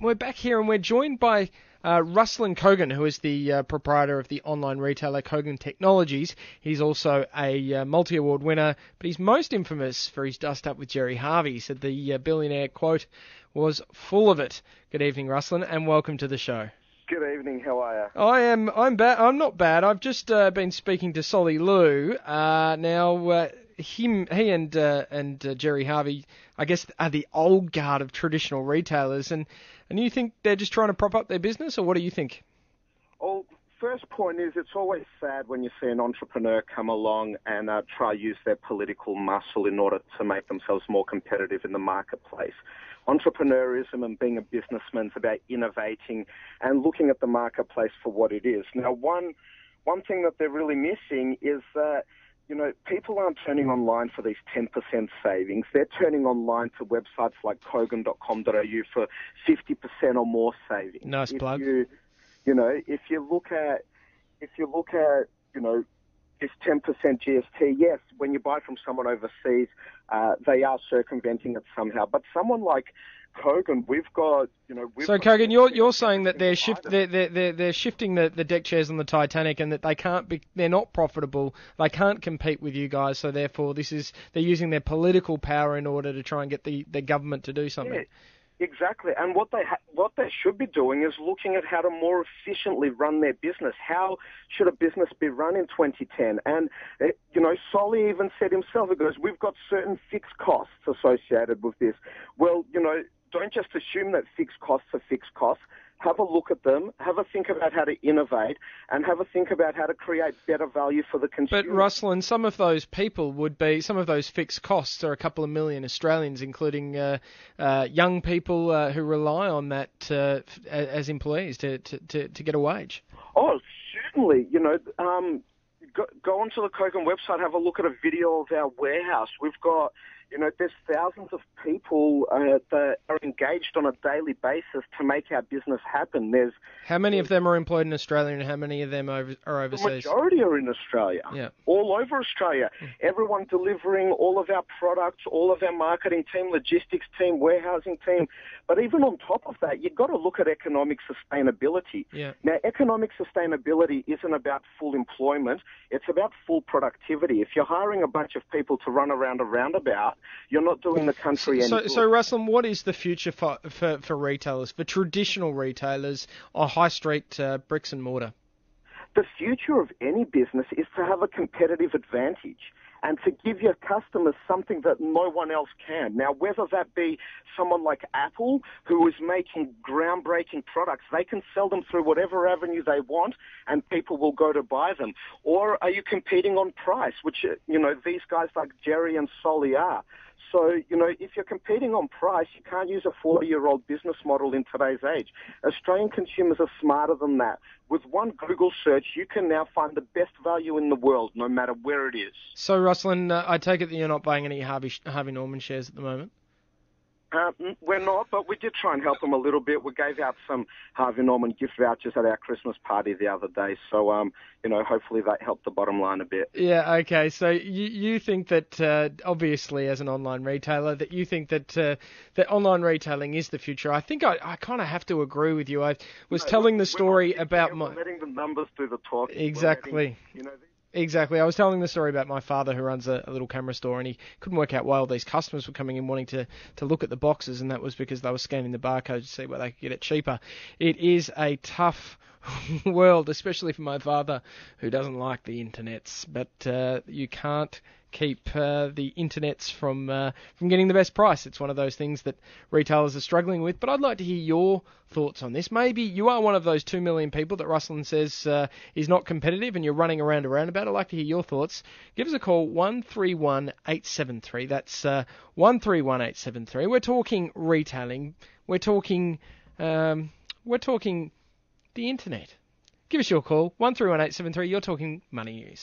We're back here and we're joined by Ruslan Kogan, who is the proprietor of the online retailer Kogan Technologies. He's also a multi-award winner, but he's most infamous for his dust-up with Gerry Harvey. He said the billionaire quote was full of it. Good evening, Ruslan, and welcome to the show. Good evening. How are you? I'm not bad. I've just been speaking to Solly Lou. He and Gerry Harvey, I guess, are the old guard of traditional retailers, and you think they're just trying to prop up their business, or what do you think? Well, first point is it's always sad when you see an entrepreneur come along and try to use their political muscle in order to make themselves more competitive in the marketplace. Entrepreneurism and being a businessman is about innovating and looking at the marketplace for what it is. Now, one thing that they're really missing is that people aren't turning online for these 10% savings. They're turning online to websites like kogan.com.au for 50% or more savings. Nice plug. If you look at this 10% GST, yes, when you buy from someone overseas, they are circumventing it somehow. But someone like Kogan, So Kogan, you're saying that they're shifting the deck chairs on the Titanic, and that they're not profitable, they can't compete with you guys. So therefore, they're using their political power in order to try and get the government to do something. Yeah. Exactly, and what they should be doing is looking at how to more efficiently run their business. How should a business be run in 2010? And Solly even said himself, he goes, "We've got certain fixed costs associated with this." Well, don't just assume that fixed costs are fixed costs. Have a look at them, have a think about how to innovate, and have a think about how to create better value for the consumer. But Ruslan, some of those fixed costs are a couple of million Australians, including young people who rely on that as employees to get a wage. Oh, certainly. Go onto the Kogan website, have a look at a video of our warehouse. We've got, there's thousands of people that are engaged on a daily basis to make our business happen. How many of them are employed in Australia, and how many of them are overseas? The majority are in Australia. Yeah. All over Australia. Everyone delivering all of our products, all of our marketing team, logistics team, warehousing team. But even on top of that, you've got to look at economic sustainability. Yeah. Now, economic sustainability isn't about full employment. It's about full productivity. If you're hiring a bunch of people to run around a roundabout, you're not doing the country any good. So, Ruslan, what is the future for retailers, for traditional retailers, or high street bricks and mortar? The future of any business is to have a competitive advantage and to give your customers something that no one else can. Now, whether that be someone like Apple, who is making groundbreaking products, they can sell them through whatever avenue they want, and people will go to buy them. Or are you competing on price, which, these guys like Gerry and Solly are. So, if you're competing on price, you can't use a 40-year-old business model in today's age. Australian consumers are smarter than that. With one Google search, you can now find the best value in the world, no matter where it is. So, Ruslan, I take it that you're not buying any Harvey Norman shares at the moment? We're not, but we did try and help them a little bit. We gave out some Harvey Norman gift vouchers at our Christmas party the other day, so hopefully that helped the bottom line a bit. Yeah, okay. So you think that obviously, as an online retailer, that you think that that online retailing is the future. I think I kind of have to agree with you. I was telling the story about we're letting the numbers do the talking. Exactly. Exactly. I was telling the story about my father, who runs a little camera store, and he couldn't work out why all these customers were coming in wanting to look at the boxes, and that was because they were scanning the barcode to see where they could get it cheaper. It is a tough world, especially for my father, who doesn't like the internets, but you can't keep the internets from getting the best price. It's one of those things that retailers are struggling with, but I'd like to hear your thoughts on this. Maybe you are one of those 2 million people that Ruslan says is not competitive and you're running around a roundabout. I'd like to hear your thoughts. Give us a call, 131873. That's 131873. We're talking retailing. We're talking the internet. Give us your call, 131873. You're talking Money News.